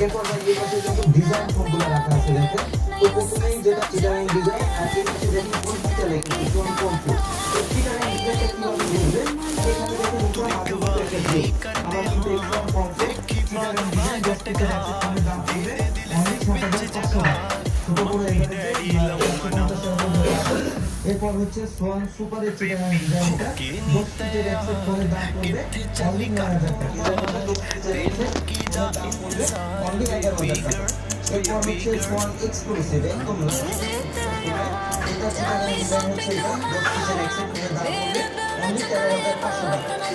এরপর এই পাশে যখন ডিজাইন ফোনগুলো রাখা আছে দেখেন, তো প্রথমেই যেটা চিটাগাং ডিজাইন আর এই পাশে দেখেন কোনটা লেখা কোন কোন ফুড, তো চিটাগাং ডিজাইনটা কিভাবে বুঝবেন, এখানে দেখেন উপরে হাতে একটা গ্রুপ আমার কিন্তু একদম কমপ্লিট চিটাগাং ডিজাইন জাস্ট এটা আছে, আমি দাম পড়বে অনলি 7500 টাকা। ছোট বড় এখানে এরপর হচ্ছে সোয়ান সুপারের চিটাগাং ডিজাইনটা 10 ফিটের অ্যাকসেপ্ট করে দাম পড়বে অনলি 9000 টাকা। দাম পড়বে অনলি 11000 টাকা। এরপর হচ্ছে সোয়ান এক্সক্লুসিভ একদম এটা চিটাগাং ডিজাইন হচ্ছে এটা 10 ফিটের অ্যাকসেপ্ট করে দাম পড়বে অনলি 13500 টাকা।